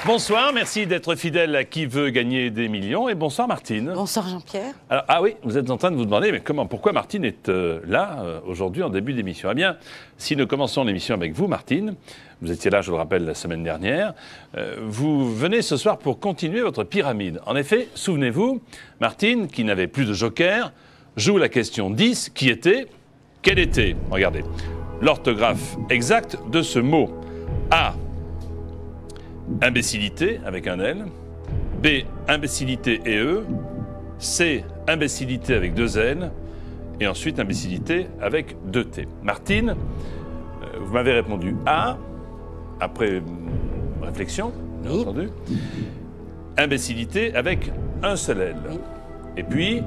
Bonsoir, merci d'être fidèle à Qui veut gagner des millions. Et bonsoir Martine. Bonsoir Jean-Pierre. Alors, ah oui, vous êtes en train de vous demander, mais pourquoi Martine est là aujourd'hui en début d'émission? Eh bien, si nous commençons l'émission avec vous, Martine, vous étiez là, je le rappelle, la semaine dernière, vous venez ce soir pour continuer votre pyramide. En effet, souvenez-vous, Martine, qui n'avait plus de joker, joue la question 10, qui était, quel était, regardez, l'orthographe exacte de ce mot. A, imbécilité avec un L. B, imbécilité et E. C, imbécilité avec deux L. Et ensuite, imbécilité avec deux T. Martine, vous m'avez répondu A, après réflexion, bien entendu. Imbécilité avec un seul L. Oui. Et puis,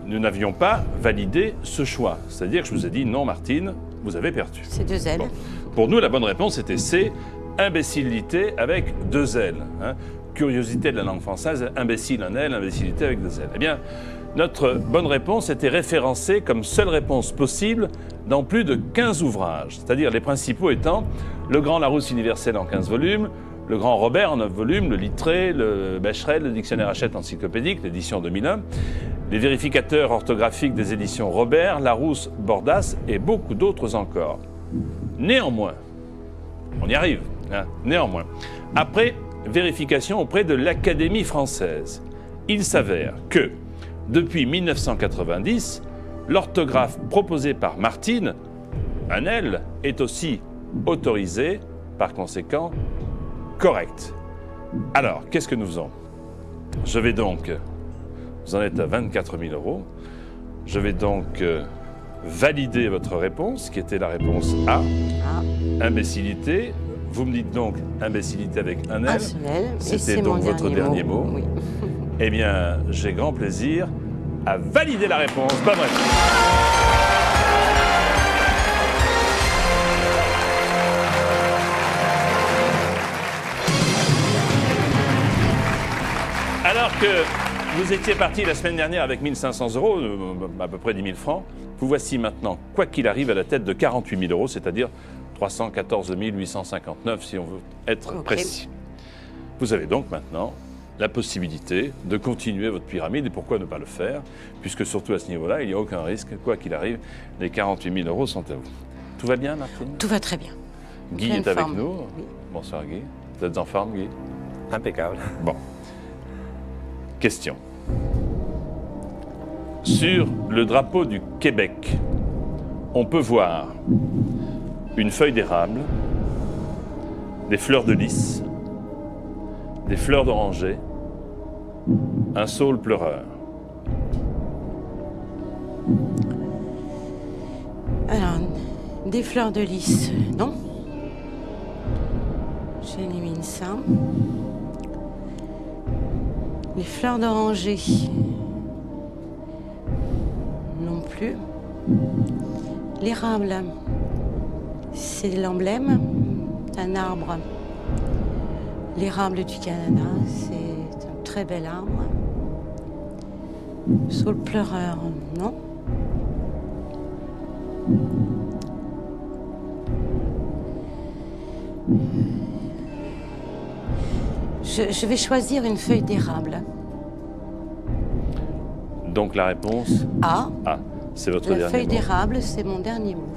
nous n'avions pas validé ce choix. C'est-à-dire que je vous ai dit, non Martine, vous avez perdu. C'est deux L. Bon. Pour nous, la bonne réponse était C, imbécilité avec deux L. Hein. Curiosité de la langue française, imbécile un L, imbécilité avec deux L. Eh bien, notre bonne réponse était référencée comme seule réponse possible dans plus de 15 ouvrages. C'est-à-dire les principaux étant Le Grand Larousse universel en 15 volumes, Le Grand Robert en 9 volumes, Le Littré, le Becherel, le Dictionnaire Hachette encyclopédique, l'édition 2001, les vérificateurs orthographiques des éditions Robert, Larousse, Bordas et beaucoup d'autres encore. Néanmoins, on y arrive, hein, néanmoins, après vérification auprès de l'Académie française, il s'avère que, depuis 1990, l'orthographe proposée par Martine, un L, est aussi autorisée, par conséquent, correcte. Alors, qu'est-ce que nous faisons? Je vais donc, vous en êtes à 24 000 €, je vais donc valider votre réponse, qui était la réponse A, imbécilité. Vous me dites donc imbécilité avec un L. C'était donc votre dernier mot. Oui. Eh bien, j'ai grand plaisir à valider la réponse. Bonne réponse. Alors que vous étiez parti la semaine dernière avec 1 500 €, à peu près 10 000 francs, vous voici maintenant, quoi qu'il arrive, à la tête de 48 000 €, c'est-à-dire 314 859 si on veut être précis. Vous avez donc maintenant la possibilité de continuer votre pyramide, et pourquoi ne pas le faire, puisque surtout à ce niveau-là, il n'y a aucun risque, quoi qu'il arrive, les 48 000 € sont à vous. Tout va bien, Martine? Tout va très bien. Guy est avec nous. Oui. Bonsoir Guy. Vous êtes en forme, Guy? Impeccable. Bon. Question. Sur le drapeau du Québec, on peut voir une feuille d'érable, des fleurs de lys, des fleurs d'oranger, un saule pleureur. Alors, des fleurs de lys, non. J'élimine ça. Les fleurs d'oranger, non plus. L'érable, c'est l'emblème d'un arbre. L'érable du Canada, c'est un très bel arbre. Saule pleureur, non. Je vais choisir une feuille d'érable. Donc la réponse A. A. C'est votre dernier mot. La feuille d'érable, c'est mon dernier mot.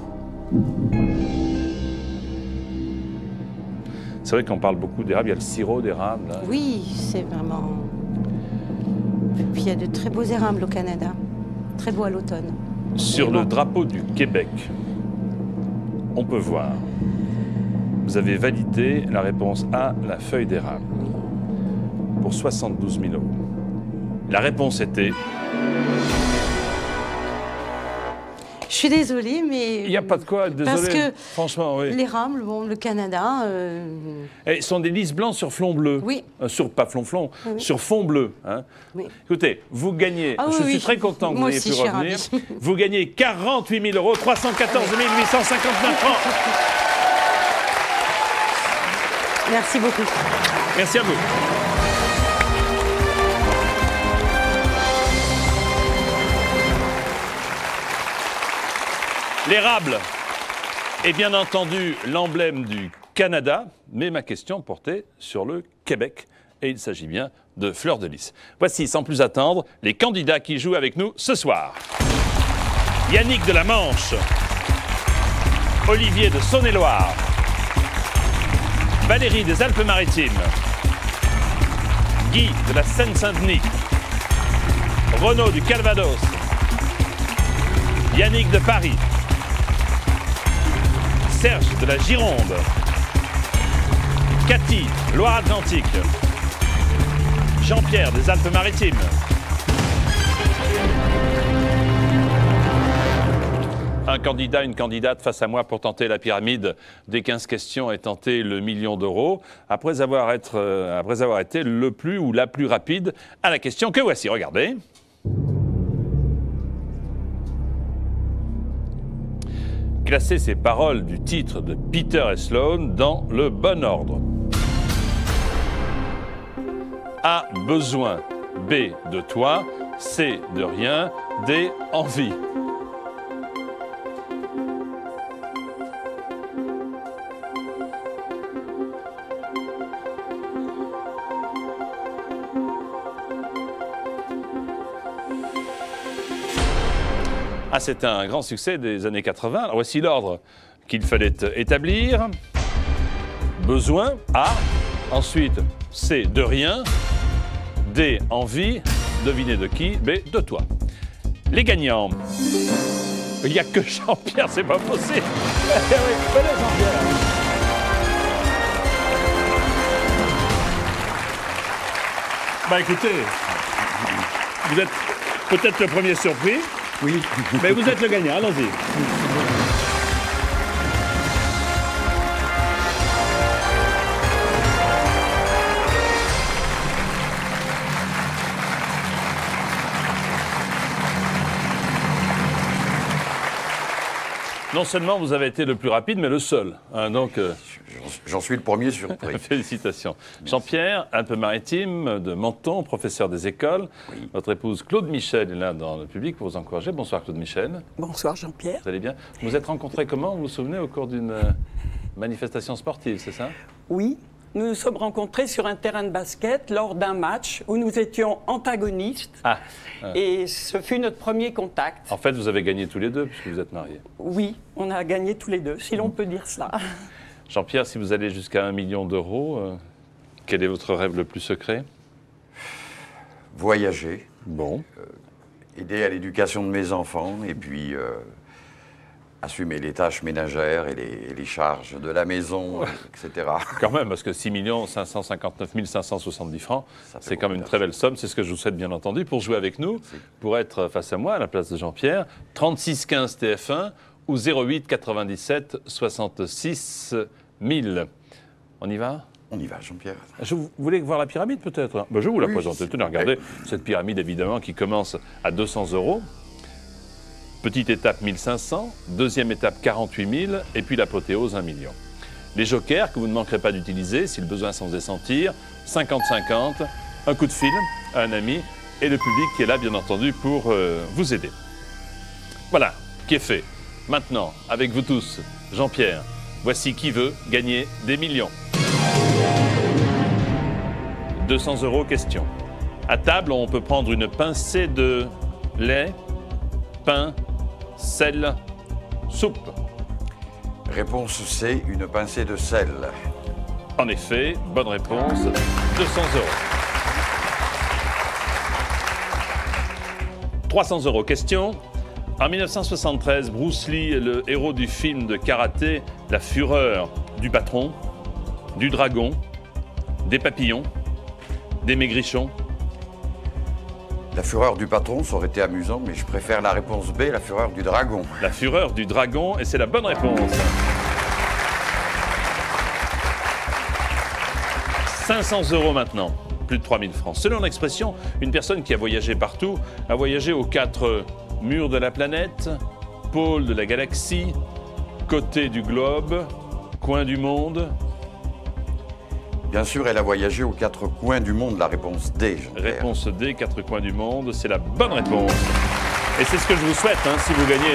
C'est vrai qu'on parle beaucoup d'érable, il y a le sirop d'érable. Hein. Oui, c'est vraiment... Et puis il y a de très beaux érables au Canada, très beaux à l'automne. Sur le drapeau du Québec, on peut voir, vous avez validé la réponse A, la feuille d'érable, pour 72 000 €. La réponse était... Je suis désolée, mais... Il n'y a pas de quoi, désolé. Parce que franchement, oui. l'érable, bon, le Canada... Ce sont des lys blancs sur flanc bleu. Oui. Pas flanc, oui. sur fond bleu. Hein. Oui. Écoutez, vous gagnez, je suis très content que vous ayez pu revenir. Vous gagnez 48 000 €, 314 859 francs. Merci beaucoup. Merci à vous. L'érable est bien entendu l'emblème du Canada, mais ma question portait sur le Québec. Et il s'agit bien de Fleur de Lys. Voici, sans plus attendre, les candidats qui jouent avec nous ce soir. Yannick de la Manche, Olivier de Saône-et-Loire, Valérie des Alpes-Maritimes, Guy de la Seine-Saint-Denis, Renaud du Calvados, Yannick de Paris, Serge de la Gironde, Cathy, Loire-Atlantique, Jean-Pierre des Alpes-Maritimes. Un candidat, une candidate face à moi pour tenter la pyramide des 15 questions et tenter le million d'euros, après avoir été le plus ou la plus rapide à la question que voici. Regardez. Classez ces paroles du titre de Peter et Sloane dans le bon ordre. A, besoin. B, de toi. C, de rien. D, envie. Ah, c'est un grand succès des années 80. Alors, voici l'ordre qu'il fallait établir. Besoin, A. Ensuite, C, de rien. D, envie. Devinez de qui. B, de toi. Les gagnants. Il n'y a que Jean-Pierre, c'est pas possible. Oui, venez Jean-Pierre. Bah écoutez, vous êtes peut-être le premier surpris. Oui. Mais vous êtes le gagnant, allons-y. Non seulement vous avez été le plus rapide, mais le seul. Hein, donc, j'en suis le premier surpris. Félicitations. Jean-Pierre, Alpes-Maritimes, de Menton, professeur des écoles. Oui. Votre épouse Claude Michel est là dans le public pour vous encourager. Bonsoir Claude Michel. Bonsoir Jean-Pierre. Vous allez bien? Vous vous êtes rencontrés comment, vous vous souvenez, au cours d'une manifestation sportive, c'est ça? Oui. Nous nous sommes rencontrés sur un terrain de basket lors d'un match où nous étions antagonistes. Et ce fut notre premier contact. En fait, vous avez gagné tous les deux puisque vous êtes mariés. Oui, on a gagné tous les deux, si l'on peut dire ça. Jean-Pierre, si vous allez jusqu'à 1 million d'euros, quel est votre rêve le plus secret? Voyager. Bon. Aider à l'éducation de mes enfants et puis assumer les tâches ménagères et les charges de la maison, etc. Quand même, parce que 6 559 570 francs, c'est quand même une très belle somme. C'est ce que je vous souhaite, bien entendu, pour jouer avec nous, pour être face à moi, à la place de Jean-Pierre. 36 15 TF1 ou 08 97 66 000. On y va? On y va, Jean-Pierre. Vous voulez voir la pyramide, peut-être? Je vais vous la présenter. Tenez, regardez, cette pyramide, évidemment, qui commence à 200 euros. Petite étape 1500, deuxième étape 48 000 et puis l'apothéose 1 million. Les jokers que vous ne manquerez pas d'utiliser si le besoin s'en faisait sentir, 50-50, un coup de fil à un ami et le public qui est là bien entendu pour vous aider. Voilà, qui est fait. Maintenant, avec vous tous, Jean-Pierre, voici qui veut gagner des millions. 200 euros question. À table, on peut prendre une pincée de lait, pain, sel, soupe. Réponse C, une pincée de sel. En effet, bonne réponse, 200 euros. 300 euros question. En 1973, Bruce Lee est le héros du film de karaté La Fureur du patron, du dragon, des papillons, des maigrichons. La fureur du patron, ça aurait été amusant, mais je préfère la réponse B, la fureur du dragon. La fureur du dragon, et c'est la bonne réponse. 500 euros maintenant, plus de 3 000 francs. Selon l'expression, une personne qui a voyagé partout a voyagé aux 4 murs de la planète, pôle de la galaxie, côté du globe, coin du monde. Bien sûr, elle a voyagé aux 4 coins du monde, la réponse D. Réponse D, 4 coins du monde, c'est la bonne réponse. Et c'est ce que je vous souhaite, si vous gagnez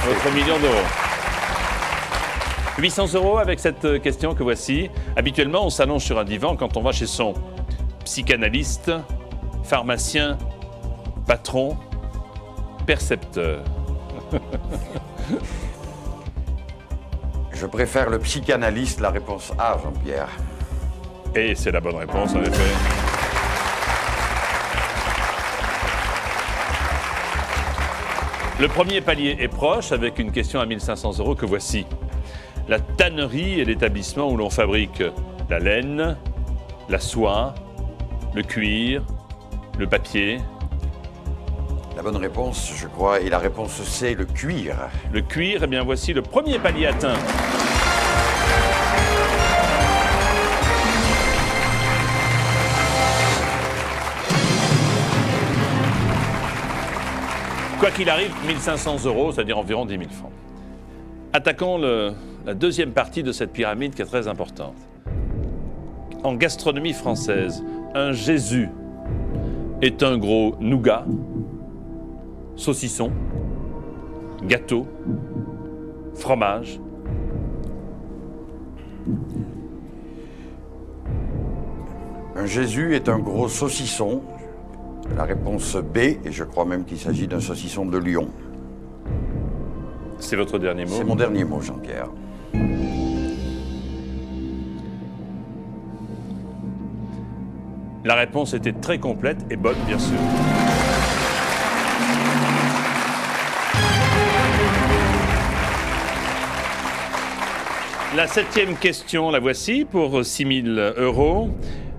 votre million d'euros. 800 € avec cette question que voici. Habituellement, on s'allonge sur un divan quand on va chez son psychanalyste, pharmacien, patron, percepteur. Je préfère le psychanalyste, la réponse A, Jean-Pierre. Et c'est la bonne réponse, en effet. Le premier palier est proche, avec une question à 1500 € que voici. La tannerie est l'établissement où l'on fabrique la laine, la soie, le cuir, le papier. La bonne réponse, je crois, et la réponse C, le cuir. Le cuir, eh bien voici le premier palier atteint. Quoi qu'il arrive, 1500 €, c'est-à-dire environ 10 000 francs. Attaquons la deuxième partie de cette pyramide qui est très importante. En gastronomie française, un Jésus est un gros nougat, saucisson, gâteau, fromage. Un Jésus est un gros saucisson. La réponse B, et je crois même qu'il s'agit d'un saucisson de Lyon. C'est votre dernier mot? C'est mon dernier mot, Jean-Pierre. La réponse était très complète et bonne, bien sûr. La septième question, la voici, pour 6 000 €.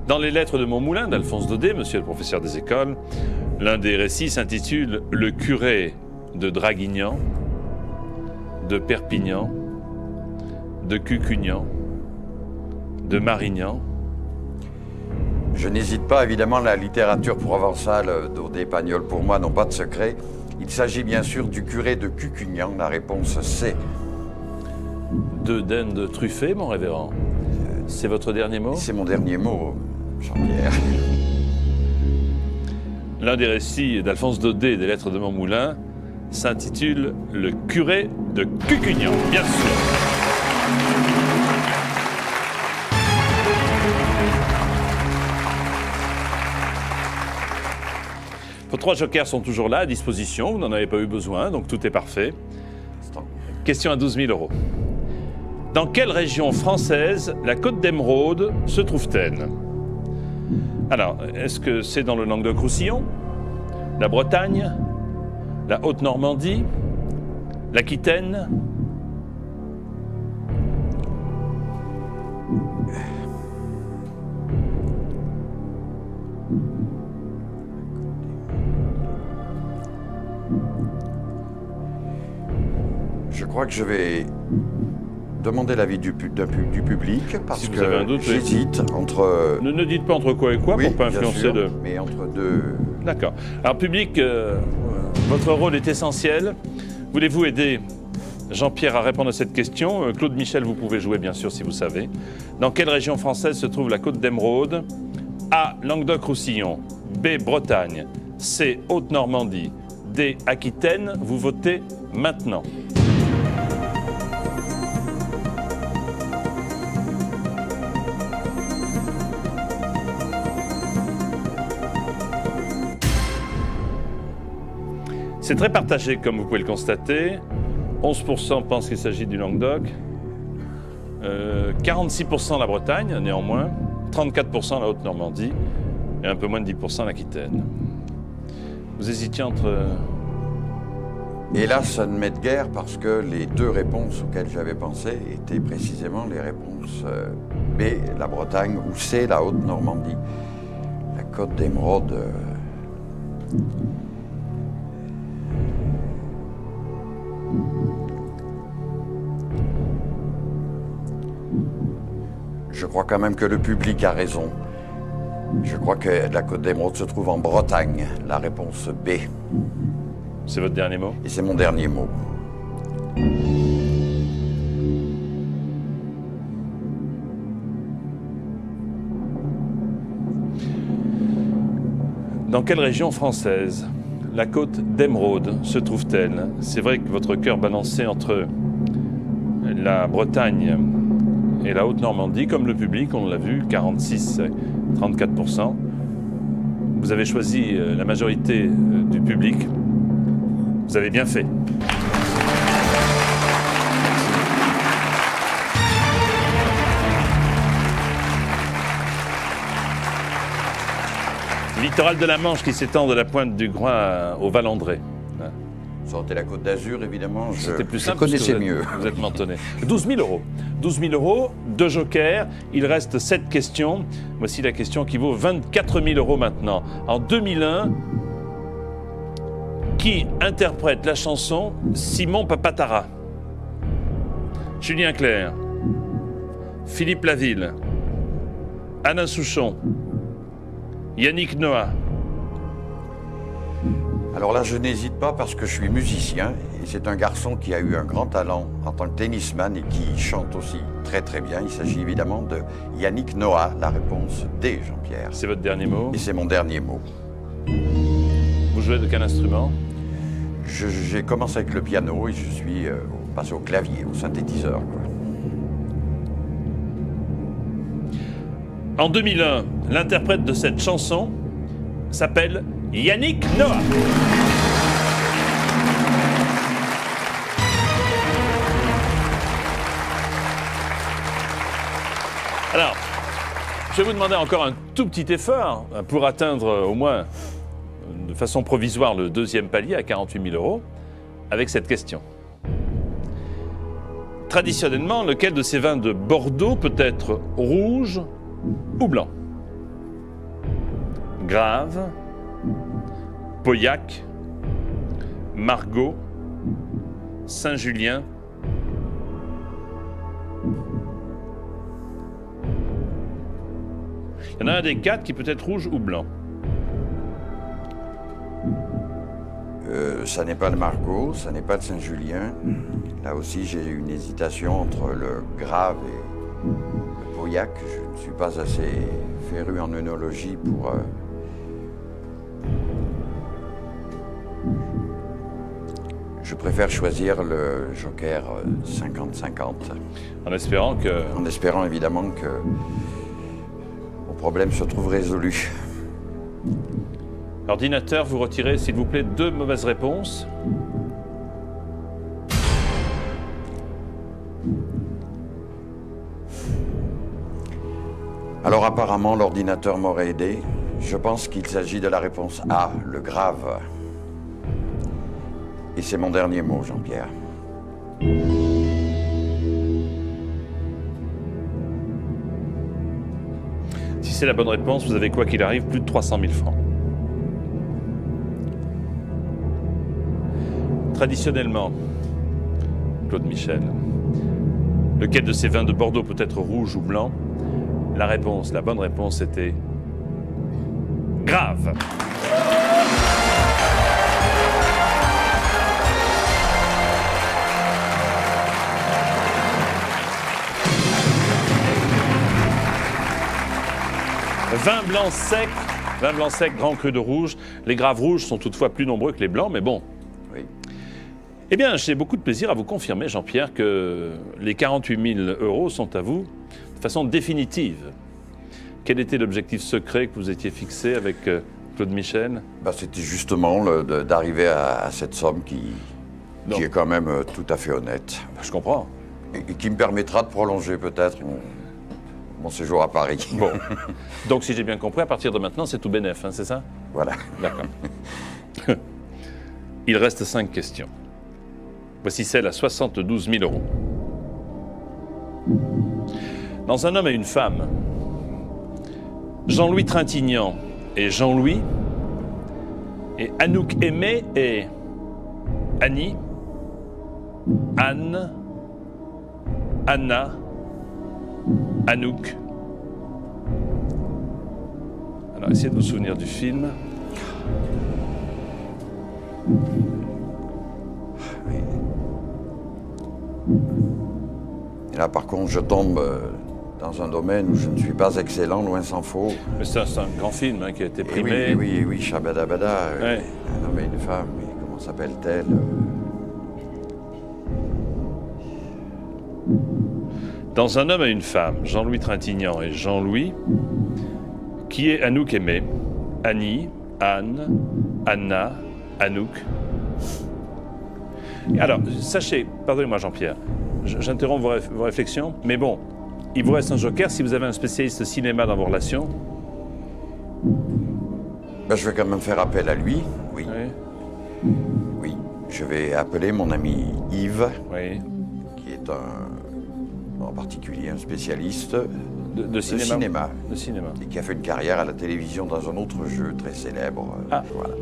Dans les lettres de Montmoulin, d'Alphonse Daudet, monsieur le professeur des écoles, l'un des récits s'intitule « Le curé de Draguignan, de Perpignan, de Cucugnan, de Marignan ». Je n'hésite pas, évidemment, la littérature provençale Daudet, Pagnol, pour moi, n'ont pas de secret. Il s'agit bien sûr du curé de Cucugnan, la réponse C. De dinde truffée, mon révérend. C'est votre dernier mot? C'est mon dernier mot, Jean-Pierre. L'un des récits d'Alphonse Daudet des lettres de Montmoulin s'intitule « Le curé de Cucugnan », bien sûr. Vos 3 jokers sont toujours là, à disposition. Vous n'en avez pas eu besoin, donc tout est parfait. Question à 12 000 €. Dans quelle région française la Côte d'Émeraude se trouve-t-elle? Alors, est-ce que c'est dans le Languedoc-Roussillon, la Bretagne, la Haute-Normandie, l'Aquitaine? Je crois que je vais demander l'avis du public, parce Si vous que avez un doute, j'hésite entre... Ne dites pas entre quoi et quoi, Oui, pour ne pas bien influencer sûr, le... mais entre deux... D'accord. Alors, public, votre rôle est essentiel. Voulez-vous aider Jean-Pierre à répondre à cette question? Claude Michel, vous pouvez jouer, bien sûr, si vous savez. Dans quelle région française se trouve la Côte d'Émeraude? A. Languedoc-Roussillon. B. Bretagne. C. Haute-Normandie. D. Aquitaine. Vous votez maintenant. C'est très partagé, comme vous pouvez le constater. 11% pensent qu'il s'agit du Languedoc. 46% la Bretagne, néanmoins. 34% la Haute-Normandie. Et un peu moins de 10% l'Aquitaine. Vous hésitiez entre... Et là, ça ne m'aide guère parce que les 2 réponses auxquelles j'avais pensé étaient précisément les réponses B, la Bretagne, ou C, la Haute-Normandie. La Côte d'Émeraude... Je crois quand même que le public a raison. Je crois que la Côte d'Émeraude se trouve en Bretagne. La réponse B. C'est votre dernier mot? Et c'est mon dernier mot. Dans quelle région française la Côte d'Émeraude se trouve-t-elle? C'est vrai que votre cœur balançait entre la Bretagne et la Haute-Normandie, comme le public, on l'a vu, 46-34%. Vous avez choisi la majorité du public. Vous avez bien fait. Littoral de la Manche qui s'étend de la pointe du Groin au Val-André. Sortez la Côte d'Azur, évidemment. C'était plus simple. Je connaissais mieux. Vous êtes mentonné. 12 000 euros. 12 000 euros, 2 jokers. Il reste 7 questions. Voici la question qui vaut 24 000 euros maintenant. En 2001, qui interprète la chanson Simon Papatara? Julien Clerc, Philippe Laville, Alain Souchon, Yannick Noah. Alors là, je n'hésite pas parce que je suis musicien et c'est un garçon qui a eu un grand talent en tant que tennisman et qui chante aussi très très bien. Il s'agit évidemment de Yannick Noah. La réponse D, Jean-Pierre. C'est votre dernier mot? Et c'est mon dernier mot. Vous jouez de quel instrument? J'ai commencé avec le piano et je suis passé au clavier, au synthétiseur, quoi. En 2001, l'interprète de cette chanson s'appelle Yannick Noah. Alors, je vais vous demander encore un tout petit effort pour atteindre au moins de façon provisoire le deuxième palier à 48 000 euros avec cette question. Traditionnellement, lequel de ces vins de Bordeaux peut être rouge ou blanc? Grave, Pauillac, Margaux, Saint-Julien. Il y en a un des 4 qui peut être rouge ou blanc. Ça n'est pas le Margaux, ça n'est pas le Saint-Julien. Là aussi, j'ai eu une hésitation entre le Grave et le Pauillac. Je ne suis pas assez féru en œnologie pour... Je préfère choisir le joker 50-50. En espérant que... En espérant évidemment que mon problème se trouve résolu. Ordinateur, vous retirez, s'il vous plaît, 2 mauvaises réponses. Alors apparemment, l'ordinateur m'aurait aidé. Je pense qu'il s'agit de la réponse A, le Grave. Et c'est mon dernier mot, Jean-Pierre. Si c'est la bonne réponse, vous avez quoi qu'il arrive, plus de 300 000 francs. Traditionnellement, Claude Michel, lequel de ces vins de Bordeaux peut être rouge ou blanc? La réponse, la bonne réponse était Grave. Vin blanc sec, grand cru de rouge. Les graves rouges sont toutefois plus nombreux que les blancs, mais bon. Oui. Eh bien, j'ai beaucoup de plaisir à vous confirmer, Jean-Pierre, que les 48 000 euros sont à vous de façon définitive. Quel était l'objectif secret que vous étiez fixé avec Claude Michel? C'était justement d'arriver à cette somme qui est quand même tout à fait honnête. Je comprends. Et qui me permettra de prolonger peut-être mon séjour à Paris. Bon. Donc, si j'ai bien compris, à partir de maintenant, c'est tout bénef, hein, c'est ça? Voilà. D'accord. Il reste 5 questions. Voici celle à 72 000 euros. Dans Un homme et une femme, Jean-Louis Trintignant et Jean-Louis, et Anouk Aimé et Annie, Anne, Anna, Anouk. Alors, essayez de vous souvenir du film. Et là, par contre, je tombe dans un domaine où je ne suis pas excellent, loin s'en faut. Mais c'est un grand film qui a été primé. Oui, Shabadabada, ouais. Un homme et une femme, comment s'appelle-t-elle? Dans Un homme et une femme, Jean-Louis Trintignant et Jean-Louis, qui est Anouk Aimée? Annie, Anne, Anna, Anouk. Alors, sachez, pardonnez-moi Jean-Pierre, j'interromps vos réflexions, mais bon, il vous reste un joker si vous avez un spécialiste cinéma dans vos relations. Ben, je vais quand même faire appel à lui, oui. Oui. Oui, je vais appeler mon ami Yves, Oui. qui est en particulier un spécialiste De cinéma. De cinéma. Et qui a fait une carrière à la télévision dans un autre jeu très célèbre. Ah. Voilà.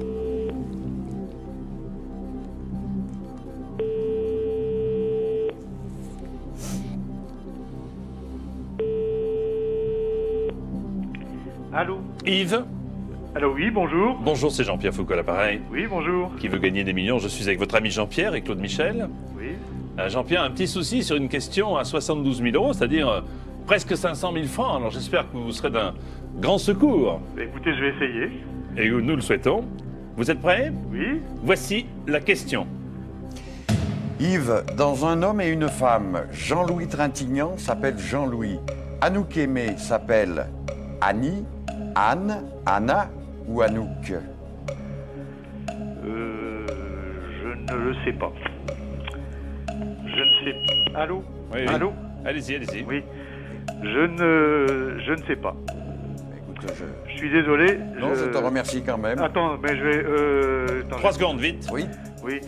Allô? Yves? Allô, oui, bonjour. Bonjour, c'est Jean-Pierre Foucault, l'appareil. Oui, bonjour. Qui veut gagner des millions? Je suis avec votre ami Jean-Pierre et Claude Michel. Oui. Jean-Pierre, un petit souci sur une question à 72 000 euros, c'est-à-dire presque 500 000 francs. Alors j'espère que vous serez d'un grand secours. Écoutez, je vais essayer. Et nous le souhaitons. Vous êtes prêts? Oui. Voici la question. Yves, dans Un homme et une femme, Jean-Louis Trintignant s'appelle Jean-Louis. Anouk Aimée s'appelle Annie, Anne, Anna ou Anouk? Je ne le sais pas. Je ne sais pas. Allô? Oui, oui. Allô? Allez-y, allez-y. Oui. Je ne sais pas. Écoute, Je suis désolé. non, je te remercie quand même. Attends, mais je vais... 3 secondes, vite. Oui. Oui.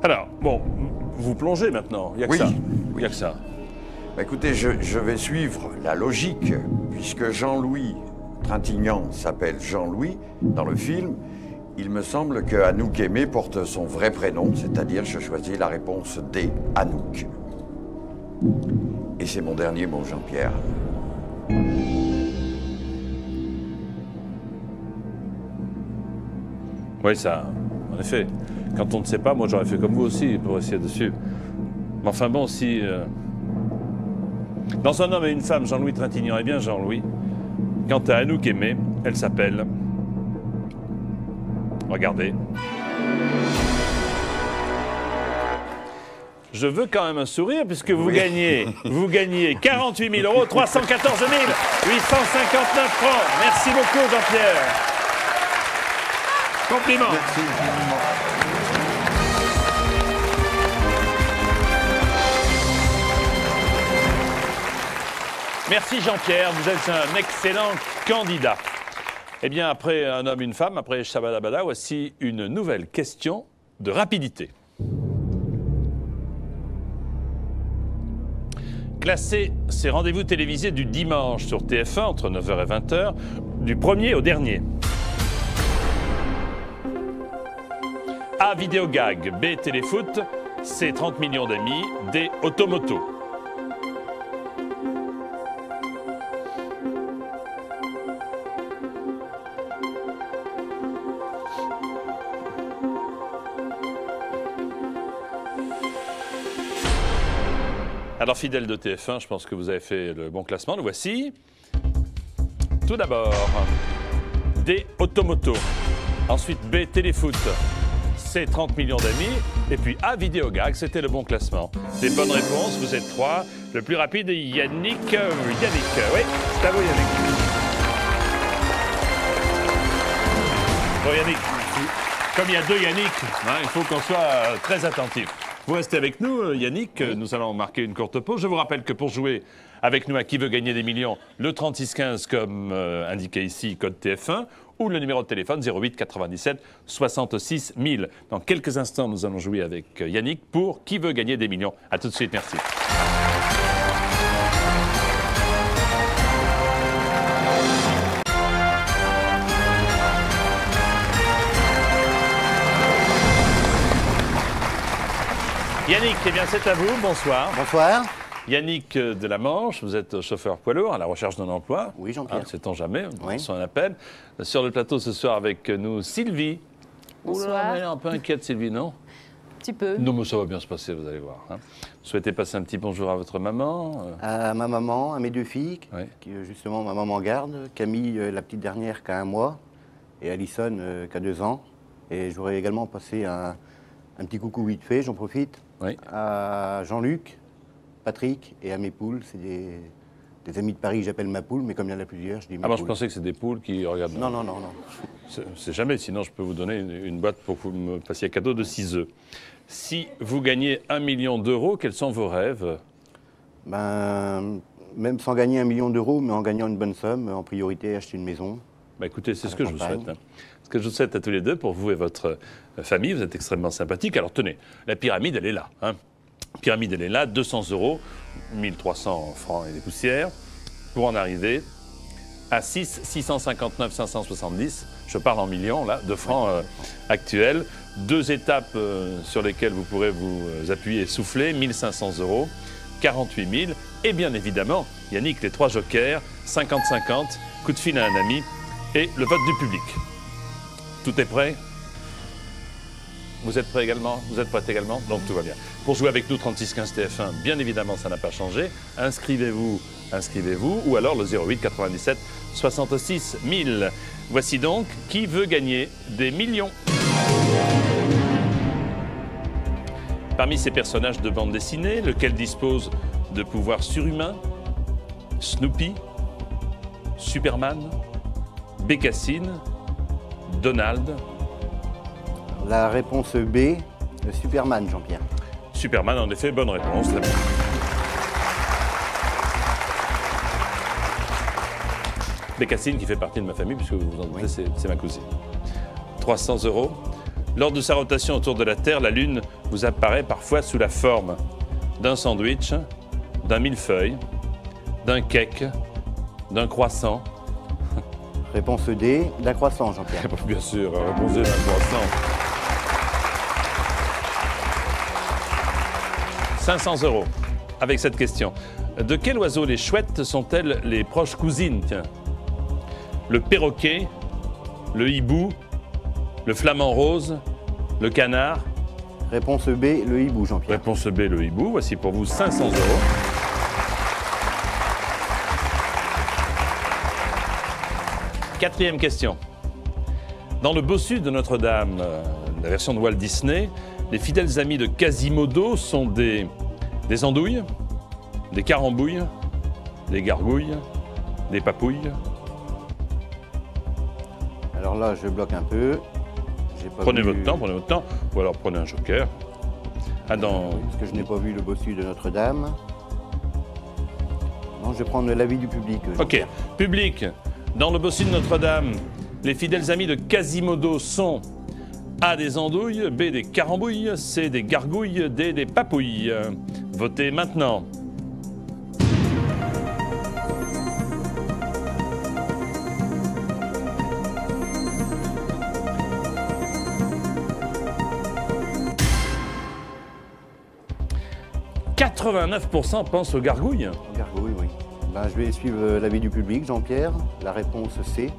Alors, bon, vous plongez maintenant. Il n'y a que Oui. ça. Il n'y a que ça. Bah, écoutez, je vais suivre la logique, puisque Jean-Louis Trintignant s'appelle Jean-Louis dans le film. Il me semble que Anouk Aimée porte son vrai prénom, c'est-à-dire je choisis la réponse D, Anouk. Et c'est mon dernier mot, Jean-Pierre. Oui, ça, en effet. Quand on ne sait pas, moi j'aurais fait comme vous aussi pour essayer de suivre. Mais enfin bon, si... Dans Un homme et une femme, Jean-Louis Trintignant est bien Jean-Louis. Quant à Anouk Aimée, elle s'appelle... Regardez. Je veux quand même un sourire puisque vous gagnez 48 000 euros, 314 859 francs. Merci beaucoup Jean-Pierre. Compliment. Merci infiniment. Merci Jean-Pierre, vous êtes un excellent candidat. Eh bien, après Un homme, une femme, après Shabadabada, voici une nouvelle question de rapidité. Classez ces rendez-vous télévisés du dimanche sur TF1 entre 9h et 20h, du premier au dernier. A. Vidéogag, B. Téléfoot, C. 30 millions d'amis, D. Automoto. Alors, fidèle de TF1, je pense que vous avez fait le bon classement. Le voici. Tout d'abord, D. Automoto. Ensuite, B. Téléfoot. C. 30 millions d'amis. Et puis A. Vidéogag. C'était le bon classement. Des bonnes réponses. Vous êtes 3. Le plus rapide est Yannick. Oui, c'est à vous, Yannick. Bon, Yannick, comme il y a 2 Yannick, il faut qu'on soit très attentif. Vous restez avec nous, Yannick. Nous allons marquer une courte pause. Je vous rappelle que pour jouer avec nous à Qui veut gagner des millions, le 3615 comme indiqué ici, code TF1, ou le numéro de téléphone 08 97 66 000. Dans quelques instants, nous allons jouer avec Yannick pour Qui veut gagner des millions. A tout de suite, merci. Yannick, eh bien c'est à vous, bonsoir. Bonsoir. Yannick de la Manche, vous êtes chauffeur poids lourd à la recherche d'un emploi. Oui, Jean-Pierre. Sait-on jamais, on Oui. reçoit un appel. Sur le plateau ce soir avec nous, Sylvie. Bonsoir. Oula, elle est un peu inquiète, Sylvie, non? Un petit peu. Non, mais ça va bien se passer, vous allez voir. Vous souhaitez passer un petit bonjour à votre maman? À ma maman, à mes 2 filles, Oui. qui justement ma maman garde. Camille, la petite dernière, qui a 1 mois, et Alison, qui a 2 ans. Et je voudrais également passer un petit coucou vite fait, j'en profite, à Jean-Luc, Patrick et à mes poules. C'est des amis de Paris que j'appelle ma poule, mais comme il y en a plusieurs, je dis mes poules. Je pensais que c'est des poules qui regardent. Non. C'est jamais, sinon je peux vous donner une boîte pour que vous me fassiez cadeau de 6 œufs. Si vous gagnez 1 million d'euros, quels sont vos rêves? Même sans gagner 1 million d'euros, mais en gagnant une bonne somme, en priorité, acheter une maison. Écoutez, c'est ce que je vous souhaite. Ce que je vous souhaite à tous les deux, pour vous et votre famille, vous êtes extrêmement sympathiques. Alors tenez, la pyramide, elle est là. La pyramide, elle est là, 200 euros, 1300 francs et des poussières, pour en arriver à 659 570, je parle en millions, là, de francs actuels. 2 étapes sur lesquelles vous pourrez vous appuyer et souffler, 1500 euros, 48 000. Et bien évidemment, Yannick, les 3 jokers, 50-50, coup de fil à un ami et le vote du public. Tout est prêt? Vous êtes prêts également? Vous êtes prêts également? Donc tout va bien. Pour jouer avec nous, 3615 TF1, bien évidemment, ça n'a pas changé. Inscrivez-vous, ou alors le 08 97 66 000. Voici donc qui veut gagner des millions. Parmi ces personnages de bande dessinée, lequel dispose de pouvoirs surhumains? Snoopy, Superman, Bécassine, Donald. La réponse B, Superman, Jean-Pierre. Superman, en effet, bonne réponse. Très bien. Bécassine, qui fait partie de ma famille, puisque vous vous en doutez, c'est ma cousine. 300 euros. Lors de sa rotation autour de la Terre, la Lune vous apparaît parfois sous la forme d'un sandwich, d'un millefeuille, d'un cake, d'un croissant. Réponse D, d'un croissant, Jean-Pierre. Bien sûr, réponse D, d'un croissant. 500 euros avec cette question. De quel oiseau les chouettes sont-elles les proches cousines? Tiens. Le perroquet, le hibou, le flamant rose, le canard. Réponse B, le hibou, Jean-Pierre. Réponse B, le hibou. Voici pour vous 500 euros. Quatrième question. Dans le bossu de Notre-Dame, la version de Walt Disney, les fidèles amis de Quasimodo sont des andouilles, des carambouilles, des gargouilles, des papouilles. Alors là, je bloque un peu. Prenez votre temps, ou alors prenez un joker. Parce que je n'ai pas vu le bossu de Notre-Dame. Non, je vais prendre l'avis du public. Ok, public. Dans le bossu de Notre-Dame, les fidèles amis de Quasimodo sont A, des andouilles, B, des carambouilles, C, des gargouilles, D, des papouilles. Votez maintenant. « 89% pensent aux gargouilles. » Gargouilles, oui. Je vais suivre l'avis du public, Jean-Pierre. La réponse C,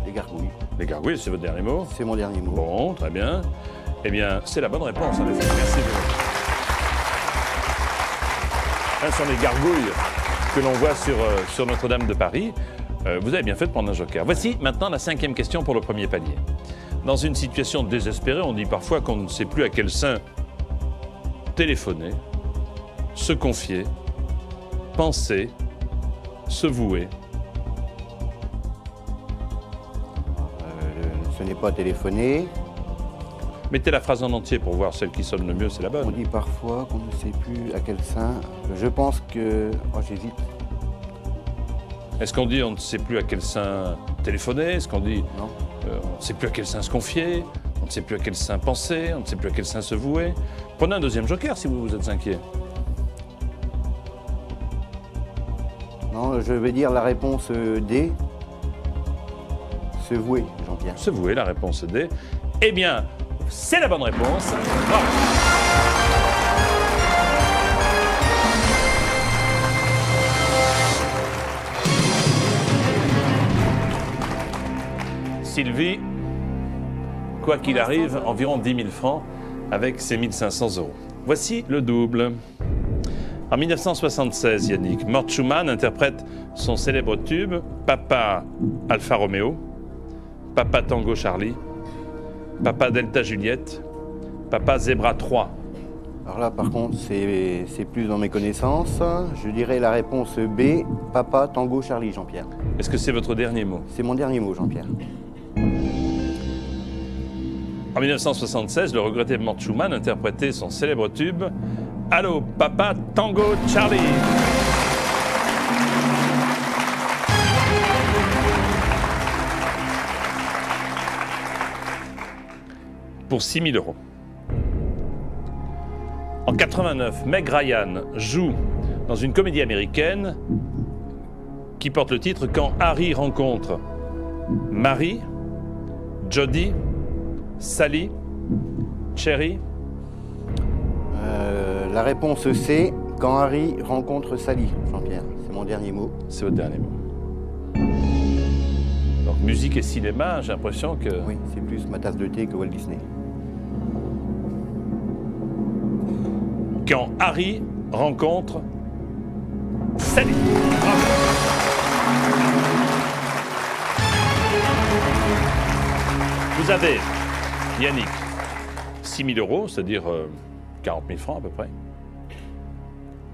les gargouilles. Les gargouilles, c'est votre dernier mot? C'est mon dernier mot. Bon, très bien. Eh bien, c'est la bonne réponse, en effet. Merci. Ce sont les gargouilles que l'on voit sur Notre-Dame de Paris. Vous avez bien fait de prendre un joker. Voici maintenant la 5e question pour le premier palier. Dans une situation désespérée, on dit parfois qu'on ne sait plus à quel saint téléphoner, se confier, penser, se vouer. Ce n'est pas téléphoner. Mettez la phrase en entier pour voir celle qui sonne le mieux, c'est la bonne. On dit parfois qu'on ne sait plus à quel saint. Je pense que... Oh, j'hésite. Est-ce qu'on dit on ne sait plus à quel saint téléphoner? Est-ce qu'on dit non. On ne sait plus à quel saint se confier? On ne sait plus à quel saint penser? On ne sait plus à quel saint se vouer? Prenez un deuxième joker si vous êtes inquiet. Non, je vais dire la réponse D. Se vouer, Jean-Pierre. Se vouer, la réponse D. Eh bien, c'est la bonne réponse. Bravo. Sylvie, quoi qu'il arrive, environ 10 000 francs avec ses 1500 euros. Voici le double. En 1976, Yannick, Mort Schumann interprète son célèbre tube Papa Alfa Romeo, Papa Tango Charlie, Papa Delta Juliette, Papa Zebra 3. Alors là, par contre, c'est plus dans mes connaissances. Je dirais la réponse B, Papa Tango Charlie, Jean-Pierre. Est-ce que c'est votre dernier mot? C'est mon dernier mot, Jean-Pierre. En 1976, le regretté Mort Schumann interprétait son célèbre tube « Allô, Papa Tango Charlie ». Pour 6 000 €. En 89, Meg Ryan joue dans une comédie américaine qui porte le titre « Quand Harry rencontre Marie, Jodie, Sally, Cherry ». La réponse C, quand Harry rencontre Sally, Jean-Pierre. C'est mon dernier mot. C'est votre dernier mot. Donc musique et cinéma, j'ai l'impression que... Oui, c'est plus ma tasse de thé que Walt Disney. Quand Harry rencontre Sally. Vous avez, Yannick, 6 000 €, c'est-à-dire 40 000 francs à peu près.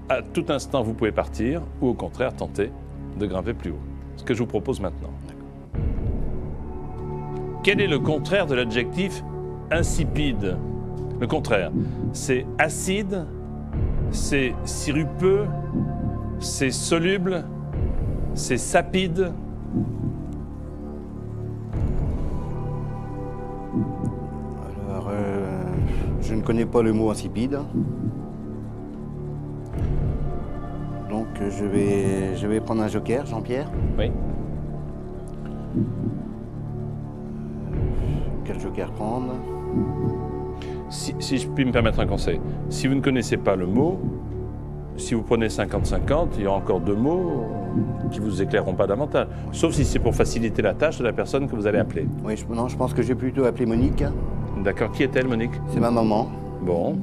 À tout instant, vous pouvez partir ou au contraire tenter de grimper plus haut. Ce que je vous propose maintenant. Quel est le contraire de l'adjectif insipide? Le contraire, c'est acide, c'est sirupeux, c'est soluble, c'est sapide. Alors, je ne connais pas le mot insipide. Donc, je vais prendre un joker, Jean-Pierre. Oui. Quel joker prendre? Si je puis me permettre un conseil, si vous ne connaissez pas le mot, si vous prenez 50-50, il y aura encore 2 mots qui ne vous éclaireront pas davantage. Sauf si c'est pour faciliter la tâche de la personne que vous allez appeler. Oui, non, je pense que je vais plutôt appeler Monique. D'accord. Qui est-elle, Monique? C'est ma maman. Bon.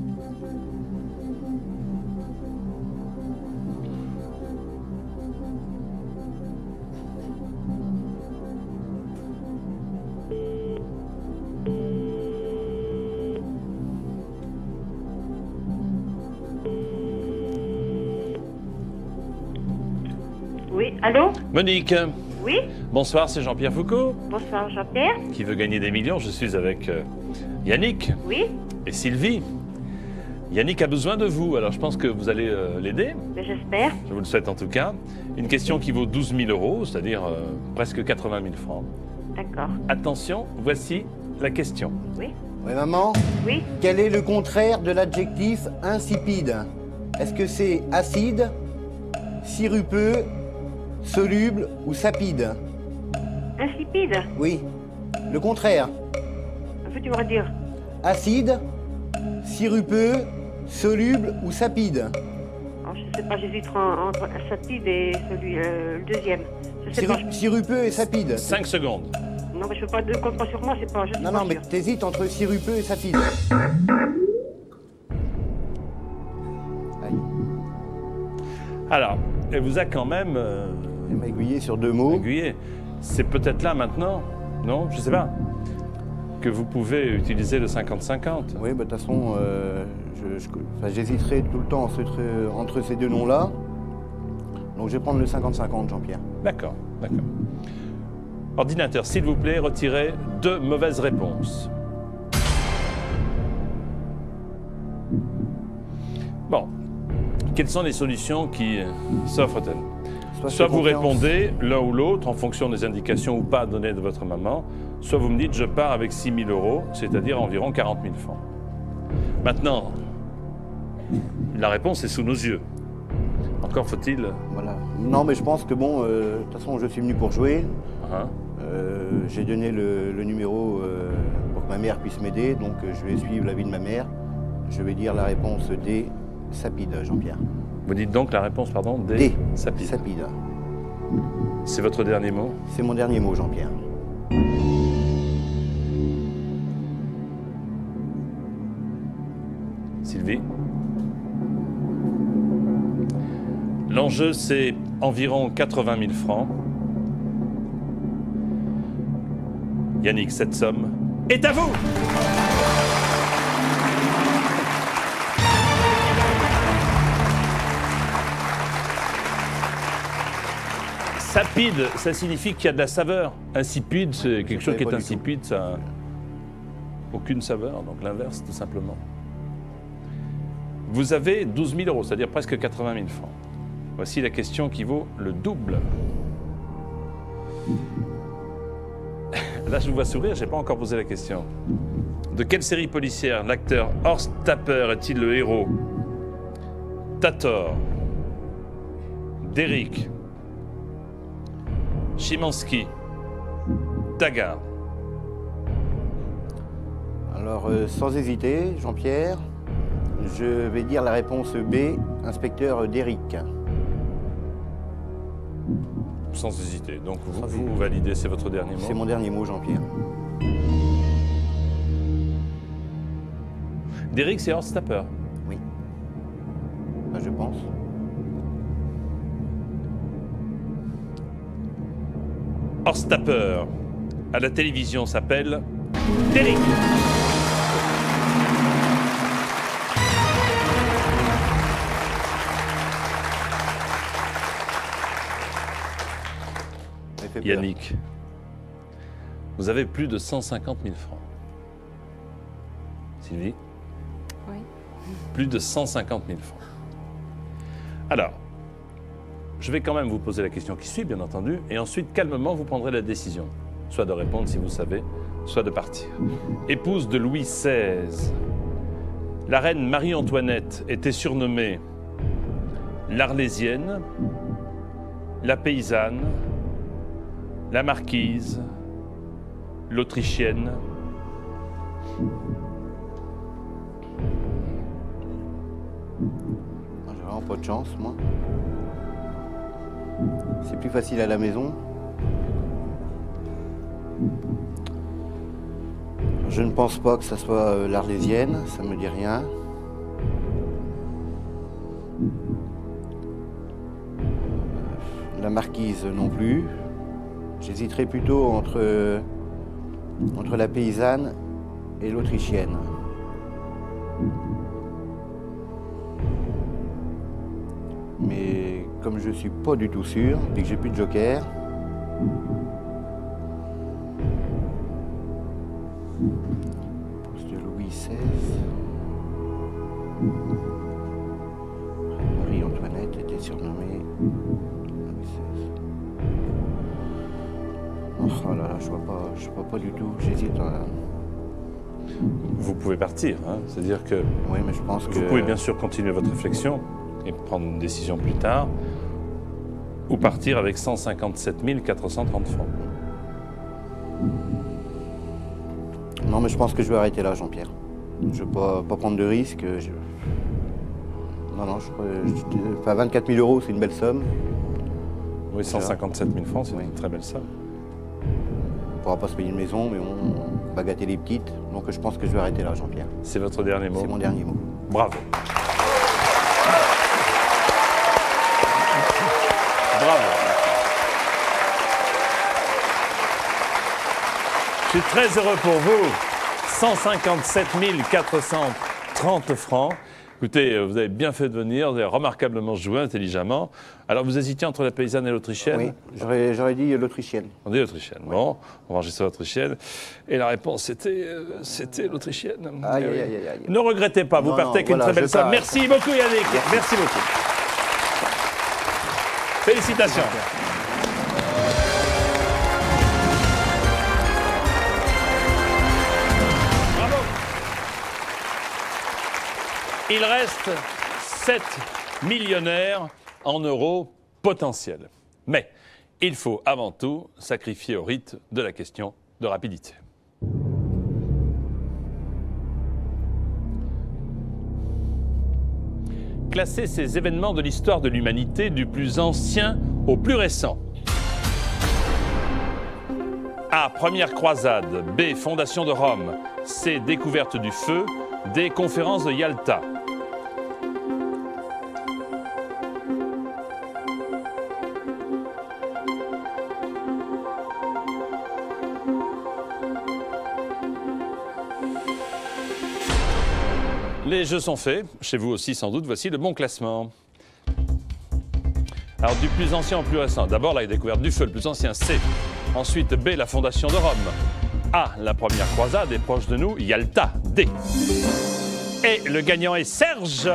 Oui, allô? Monique. Oui? Bonsoir, c'est Jean-Pierre Foucault. Bonsoir, Jean-Pierre. Qui veut gagner des millions. Je suis avec Yannick. Oui? Et Sylvie. Yannick a besoin de vous, alors je pense que vous allez l'aider. J'espère. Je vous le souhaite en tout cas. Une question qui vaut 12 000 €, c'est-à-dire presque 80 000 francs. D'accord. Attention, voici la question. Oui? Oui, maman? Oui? Quel est le contraire de l'adjectif insipide? Est-ce que c'est acide, sirupeux, soluble ou sapide? Insipide? Oui. Le contraire? En fait, tu vas dire. Acide, sirupeux, soluble ou sapide? Alors, je sais pas, j'hésite entre sapide et celui, le deuxième. Je sais pas. Sirupeux et sapide. 5 secondes. Non, mais je ne veux pas de compte pas sur moi, c'est pas. Je suis Non, pas non, mais sûre. t'hésites entre sirupeux et sapide. Aïe. Alors, elle vous a quand même Elle m'a aiguillé sur 2 mots. aiguillé. C'est peut-être là maintenant, non? Je sais pas. Que vous pouvez utiliser le 50-50. Oui, bah, de toute façon, j'hésiterai tout le temps entre ces 2 noms-là. Donc je vais prendre le 50-50, Jean-Pierre. D'accord, d'accord. Ordinateur, s'il vous plaît, retirez 2 mauvaises réponses. Bon. Quelles sont les solutions qui s'offrent-elles? Soit vous répondez l'un ou l'autre en fonction des indications ou pas données de votre maman, soit vous me dites je pars avec 6 000 €, c'est-à-dire environ 40 000 francs. Maintenant, la réponse est sous nos yeux. Encore faut-il... Voilà. Non, mais je pense que bon, de toute façon, je suis venu pour jouer. J'ai donné le numéro pour que ma mère puisse m'aider, donc je vais suivre l'avis de ma mère. Je vais dire la réponse D, sapide, Jean-Pierre. Vous dites donc la réponse, pardon, D, D, sapide. sapide. C'est votre dernier mot? C'est mon dernier mot, Jean-Pierre. Sylvie? L'enjeu, c'est environ 80 000 francs. Yannick, cette somme, est à vous. Sapide, ça signifie qu'il y a de la saveur. Insipide, c'est quelque chose qui est insipide, ça n'a aucune saveur, donc l'inverse tout simplement. Vous avez 12 000 euros, c'est-à-dire presque 80 000 francs. Voici la question qui vaut le double. Là, je vous vois sourire, je n'ai pas encore posé la question. De quelle série policière l'acteur Horst Tapper est-il le héros? Tator, Derrick, Chimansky, Taggart. Alors, sans hésiter, Jean-Pierre, je vais dire la réponse B, inspecteur Derrick. Sans hésiter. Donc, vous validez, c'est votre dernier mot? C'est mon dernier mot, Jean-Pierre. Derrick, c'est Horst Tapper? Oui. Ben, je pense. Horst Tapper, à la télévision, s'appelle Derrick. Yannick, vous avez plus de 150 000 francs. Sylvie? Oui. Plus de 150 000 francs. Alors, je vais quand même vous poser la question qui suit, bien entendu, et ensuite, calmement, vous prendrez la décision. Soit de répondre si vous savez, soit de partir. Épouse de Louis XVI, la reine Marie-Antoinette était surnommée l'Arlésienne, la paysanne, la marquise, l'Autrichienne. J'ai vraiment pas de chance, moi. C'est plus facile à la maison. Je ne pense pas que ça soit l'Arlésienne, ça me dit rien. La marquise non plus. J'hésiterais plutôt entre la paysanne et l'Autrichienne. Mais comme je suis pas du tout sûr et que j'ai plus de joker, épouse de Louis XVI, Marie-Antoinette était surnommée Louis XVI. Oh là là, je vois pas du tout, j'hésite. Vous pouvez partir, hein, c'est-à-dire que Oui, mais je pense que... vous pouvez bien sûr continuer votre réflexion et prendre une décision plus tard, ou partir avec 157 430 francs. Non, mais je pense que je vais arrêter là, Jean-Pierre. Je ne veux pas prendre de risques. Non, enfin, 24 000 euros, c'est une belle somme. Oui, 157 000 francs, c'est une très belle somme. On ne pourra pas se payer une maison, mais on va gâter les petites. Donc je pense que je vais arrêter là, Jean-Pierre. C'est votre dernier mot? C'est mon dernier mot. Bravo. Bravo. Je suis très heureux pour vous. 157 430 francs. Écoutez, vous avez bien fait de venir, vous avez remarquablement joué, intelligemment. Alors, vous hésitiez entre la paysanne et l'Autrichienne? Oui, j'aurais dit l'Autrichienne. On dit l'Autrichienne. Oui. Bon, on va enregistrer l'Autrichienne. Et la réponse, c'était l'Autrichienne. Aïe, aïe, aïe, aïe. Ne regrettez pas, vous partez avec une très belle somme. Merci beaucoup, Yannick. Merci beaucoup. Félicitations. Bravo. Il reste 7 millionnaires en euros potentiels. Mais il faut avant tout sacrifier au rite de la question de rapidité. Classer ces événements de l'histoire de l'humanité du plus ancien au plus récent. A. Première croisade. B. Fondation de Rome. C. Découverte du feu. D. Conférence de Yalta. Les jeux sont faits, chez vous aussi sans doute. Voici le bon classement. Alors du plus ancien au plus récent. D'abord la découverte du feu, le plus ancien, C. Ensuite B, la fondation de Rome. A, la première croisade, et proche de nous, Yalta, D. Et le gagnant est Serge.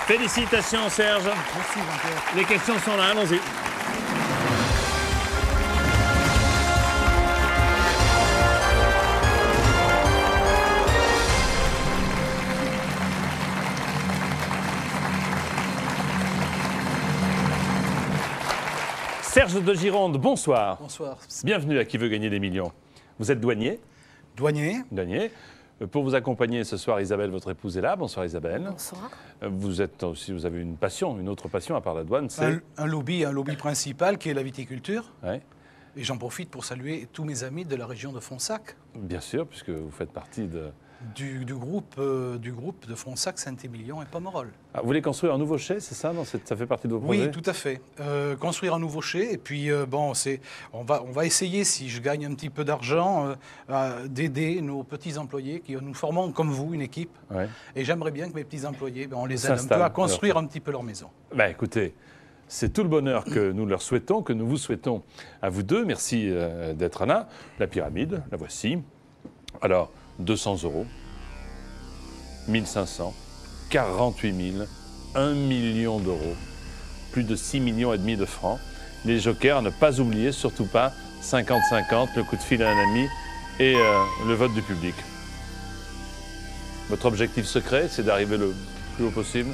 Félicitations Serge. Merci Jean-Pierre. Les questions sont là, allons-y. Serge de Gironde, bonsoir. Bonsoir. Bienvenue à Qui veut gagner des millions. Vous êtes douanier? Douanier. Douanier. Pour vous accompagner ce soir, Isabelle, votre épouse, est là. Bonsoir Isabelle. Bonsoir. Vous êtes aussi, vous avez une passion, une autre passion à part la douane, c'est Un lobby principal qui est la viticulture. Ouais. Et j'en profite pour saluer tous mes amis de la région de Fronsac. Bien sûr, puisque vous faites partie du groupe de Fronsac, Saint-Émilion et Pomerol. Ah, vous voulez construire un nouveau chai, c'est ça? Ça fait partie de vos projets? Oui, tout à fait. Construire un nouveau chai. Et puis, bon, on va essayer, si je gagne un petit peu d'argent, d'aider nos petits employés qui nous formons, comme vous, une équipe. Ouais. Et j'aimerais bien que mes petits employés, on les aide un peu à construire un petit peu leur maison. Ben, écoutez, c'est tout le bonheur que nous leur souhaitons, que nous vous souhaitons à vous deux. Merci d'être là. La pyramide, la voici. Alors, 200 €, 1500, 48 000, 1 million d'euros, plus de 6,5 millions de francs. Les jokers à ne pas oublier, surtout pas 50-50, le coup de fil à un ami et le vote du public. Votre objectif secret, c'est d'arriver le plus haut possible?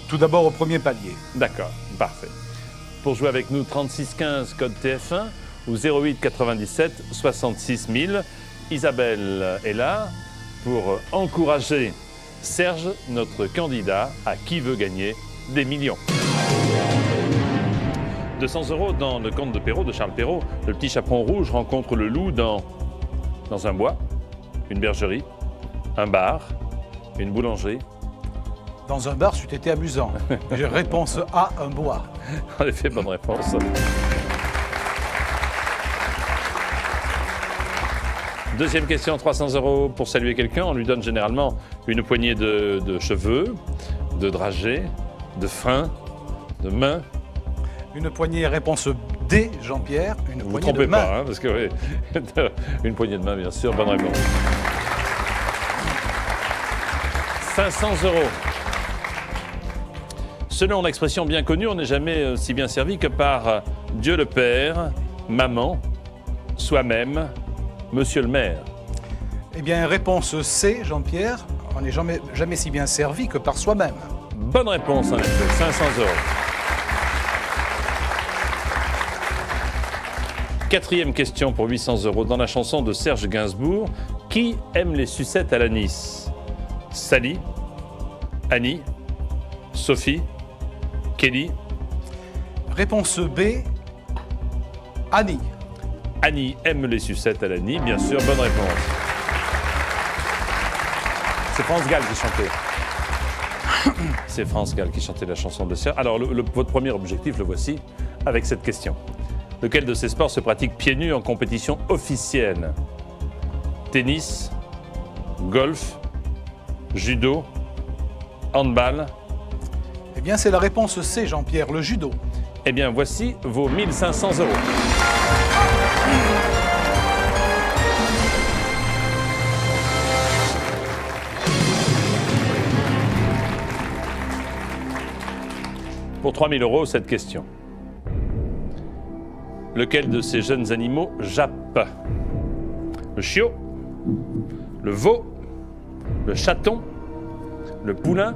Tout d'abord au premier palier. D'accord, parfait. Pour jouer avec nous, 36 15 code TF1 ou 08 97 66 000. Isabelle est là pour encourager Serge, notre candidat à Qui veut gagner des millions. 200 € dans le conte de Perrault, de Charles Perrault. Le petit chaperon rouge rencontre le loup dans un bois, une bergerie, un bar, une boulangerie. Dans un bar, c'eût été amusant. Réponse A, un bois. En effet, bonne réponse. Deuxième question, 300 € pour saluer quelqu'un. On lui donne généralement une poignée de cheveux, de dragées, de freins, de mains. Une poignée, réponse D, Jean-Pierre. Une vous poignée trompez de main. pas, hein, parce que oui, une poignée de main, bien sûr. Bonne réponse. 500 €. Selon l'expression bien connue, on n'est jamais si bien servi que par Dieu le Père, maman, soi-même, Monsieur le maire. Eh bien, réponse C, Jean-Pierre. On n'est jamais si bien servi que par soi-même. Bonne réponse, en effet. 500 €. Quatrième question pour 800 €. Dans la chanson de Serge Gainsbourg, qui aime les sucettes à l'anis? Sally, Annie, Sophie, Kelly. Réponse B, Annie. Annie aime les sucettes à l'anis, bien sûr, bonne réponse. C'est France Gall qui chantait. C'est France Gall qui chantait la chanson de Serge. Alors, votre premier objectif, le voici, avec cette question. Lequel de ces sports se pratique pieds nus en compétition officielle? Tennis, golf, judo, handball? Eh bien, c'est la réponse C, Jean-Pierre, le judo. Eh bien, voici vos 1500 €. Pour 3000 €, cette question. Lequel de ces jeunes animaux jappe? Le chiot, le veau, le chaton, le poulain?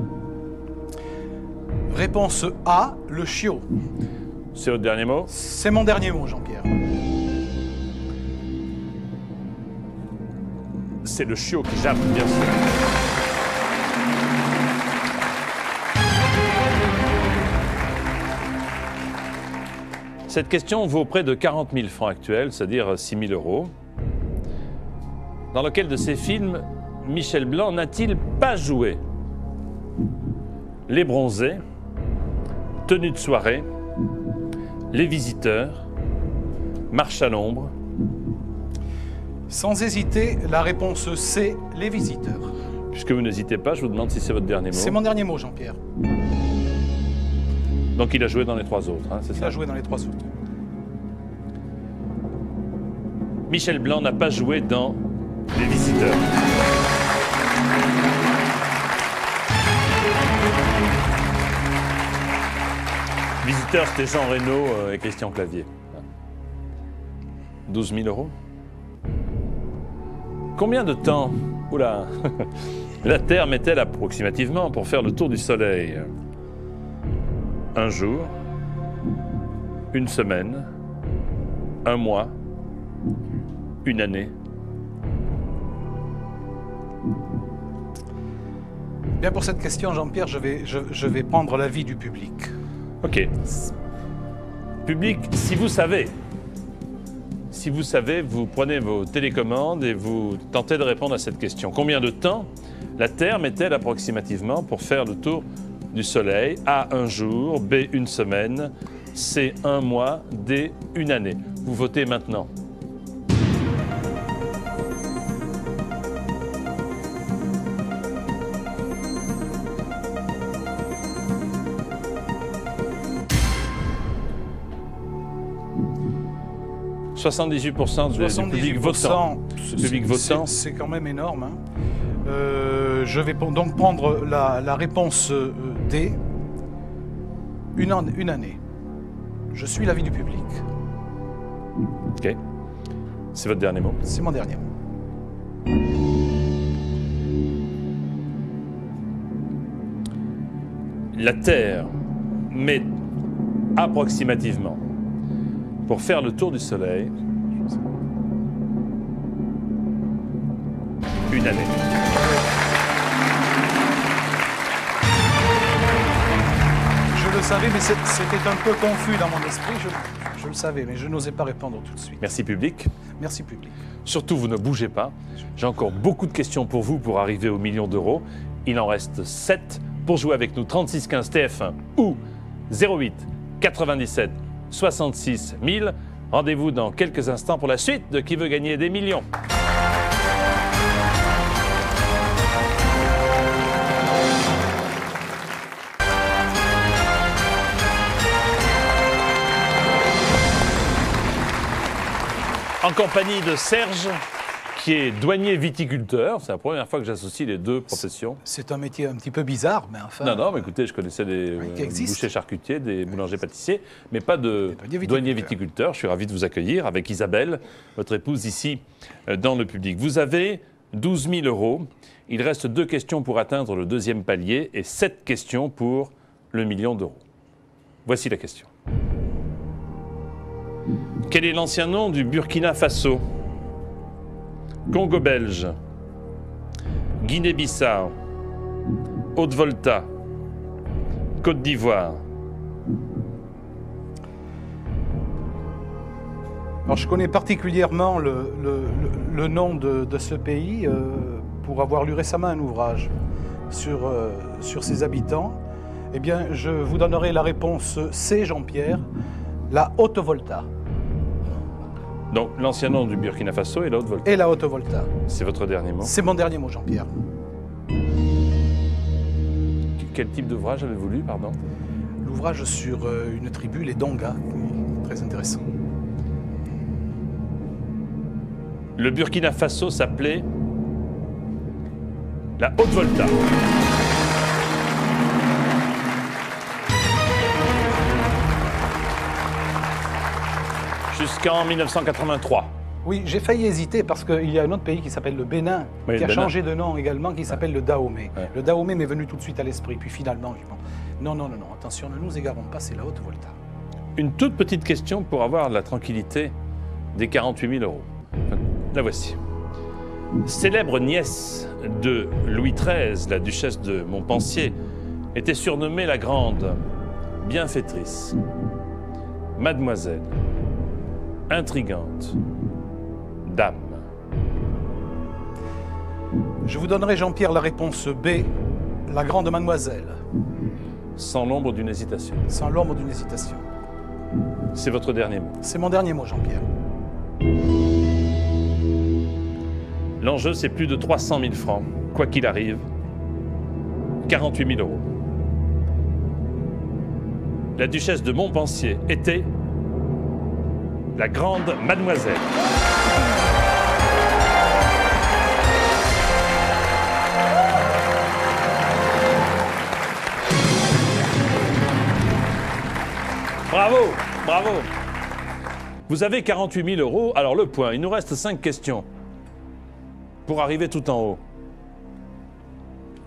Réponse A, le chiot. C'est votre dernier mot? C'est mon dernier mot, Jean-Pierre. C'est le chiot qui jappe, bien sûr. Cette question vaut près de 40 000 francs actuels, c'est-à-dire 6 000 €. Dans lequel de ces films Michel Blanc n'a-t-il pas joué? Les Bronzés, Tenue de soirée, Les Visiteurs marche à l'ombre. Sans hésiter, la réponse C, les visiteurs. Puisque vous n'hésitez pas, je vous demande si c'est votre dernier mot. C'est mon dernier mot, Jean-Pierre. Donc il a joué dans les 3 autres, hein, c'est ça? Il a joué dans les 3 autres. Michel Blanc n'a pas joué dans Les Visiteurs. Visiteurs, c'était Jean Reno et Christian Clavier. 12 000 €. Combien de temps, oula, la Terre met-elle approximativement pour faire le tour du Soleil? Un jour, une semaine, un mois, une année. Bien, pour cette question, Jean-Pierre, je vais prendre l'avis du public. Ok. Public, si vous savez, vous prenez vos télécommandes et vous tentez de répondre à cette question. Combien de temps la Terre met-elle approximativement pour faire le tour du Soleil? A, un jour, B, une semaine, C, un mois, D, une année. Vous votez maintenant. « 78% du public votant. C'est quand même énorme. Hein. Je vais donc prendre la réponse D. Une année. Je suis l'avis du public. Ok. C'est votre dernier mot? C'est mon dernier mot. La Terre met approximativement, pour faire le tour du Soleil, une année. Je le savais, mais c'était un peu confus dans mon esprit. Je le savais, mais je n'osais pas répondre tout de suite. Merci public. Merci public. Surtout, vous ne bougez pas. J'ai encore beaucoup de questions pour vous pour arriver au million d'euros. Il en reste 7 pour jouer avec nous. 36 15 TF1 ou 08 97 66 000. Rendez-vous dans quelques instants pour la suite de Qui veut gagner des millions. En compagnie de Serge, qui est douanier viticulteur. C'est la première fois que j'associe les deux professions. C'est un métier un petit peu bizarre, mais enfin... Non, mais écoutez, je connaissais des bouchers charcutiers, des boulangers pâtissiers, mais pas de douanier viticulteur. Je suis ravi de vous accueillir avec Isabelle, votre épouse, ici, dans le public. Vous avez 12 000 euros. Il reste 2 questions pour atteindre le 2e palier et 7 questions pour le million d'euros. Voici la question. Quel est l'ancien nom du Burkina Faso? Congo belge, Guinée-Bissau, Haute-Volta, Côte d'Ivoire. Alors, je connais particulièrement le nom de ce pays pour avoir lu récemment un ouvrage sur ses habitants. Eh bien, je vous donnerai la réponse C, Jean-Pierre, la Haute-Volta. Donc, l'ancien nom du Burkina Faso est la Haute-Volta. Et la Haute-Volta. C'est votre dernier mot? C'est mon dernier mot, Jean-Pierre. Quel type d'ouvrage avez-vous lu, pardon? L'ouvrage sur une tribu, les Donga, très intéressant. Le Burkina Faso s'appelait la Haute-Volta. Jusqu'en 1983. Oui, j'ai failli hésiter parce qu'il y a un autre pays qui s'appelle le Bénin, qui a changé de nom également, qui s'appelle le Dahomey. Ouais. Le Dahomey m'est venu tout de suite à l'esprit, puis finalement, je pense, non, attention, ne nous égarons pas, c'est la Haute-Volta. Une toute petite question pour avoir la tranquillité des 48 000 euros. La voici. Célèbre nièce de Louis XIII, la duchesse de Montpensier, était surnommée la Grande, bienfaitrice, mademoiselle, intrigante, dame. Je vous donnerai, Jean-Pierre, la réponse B, la Grande Mademoiselle. Sans l'ombre d'une hésitation. Sans l'ombre d'une hésitation. C'est votre dernier mot. C'est mon dernier mot, Jean-Pierre. L'enjeu, c'est plus de 300 000 francs, quoi qu'il arrive. 48 000 €. La duchesse de Montpensier était la grande mademoiselle. Bravo, bravo. Vous avez 48 000 €, alors le point. Il nous reste 5 questions pour arriver tout en haut.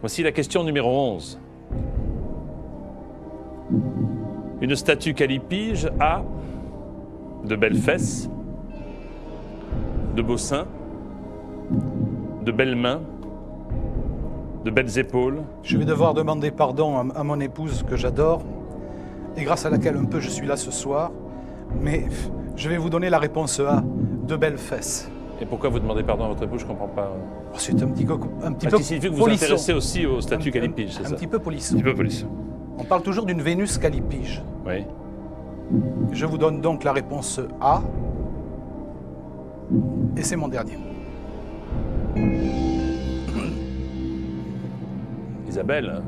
Voici la question numéro 11. Une statue calipige a de belles fesses, de beaux seins, de belles mains, de belles épaules. Je vais devoir demander pardon à mon épouse que j'adore et grâce à laquelle un peu je suis là ce soir. Mais je vais vous donner la réponse A, de belles fesses. Et pourquoi vous demandez pardon à votre épouse? Je ne comprends pas. Oh, c'est un petit peu qui signifie que vous vous intéressez aussi aux statues calipige, c'est ça? Un petit peu polisson. Un petit peu polisson. On parle toujours d'une Vénus calipige. Oui. Je vous donne donc la réponse A. Et c'est mon dernier mot. Isabelle, hein,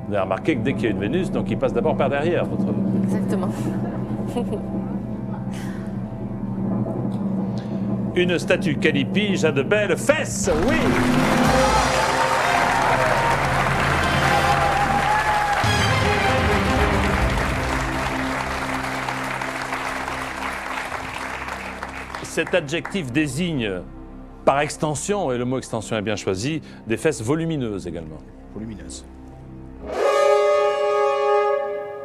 vous avez remarqué que dès qu'il y a une Vénus, donc il passe d'abord par derrière. Votre... Exactement. Une statue calipige a de belles fesses, oui. Cet adjectif désigne, par extension, et le mot extension est bien choisi, des fesses volumineuses également. Volumineuses.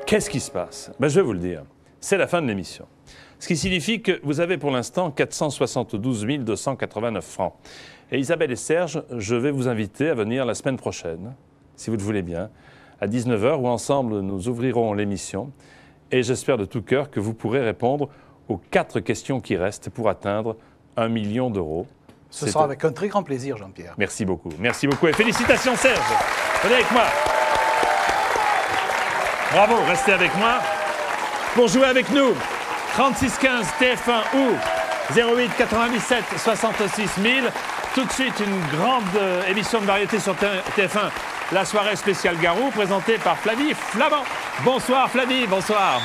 Qu'est-ce qui se passe? Ben, je vais vous le dire. C'est la fin de l'émission. Ce qui signifie que vous avez pour l'instant 472 289 francs. Et Isabelle et Serge, je vais vous inviter à venir la semaine prochaine, si vous le voulez bien, à 19 h, où ensemble nous ouvrirons l'émission. Et j'espère de tout cœur que vous pourrez répondre aux 4 questions qui restent pour atteindre 1 million d'euros. Ce sera avec un très grand plaisir, Jean-Pierre. Merci beaucoup. Merci beaucoup. Et félicitations, Serge. Venez avec moi. Bravo, restez avec moi. Pour jouer avec nous, 36 15 TF1 ou 08 97 66 000. Tout de suite, une grande émission de variété sur TF1, la soirée spéciale Garou, présentée par Flavie Flamand. Bonsoir Flavie, bonsoir.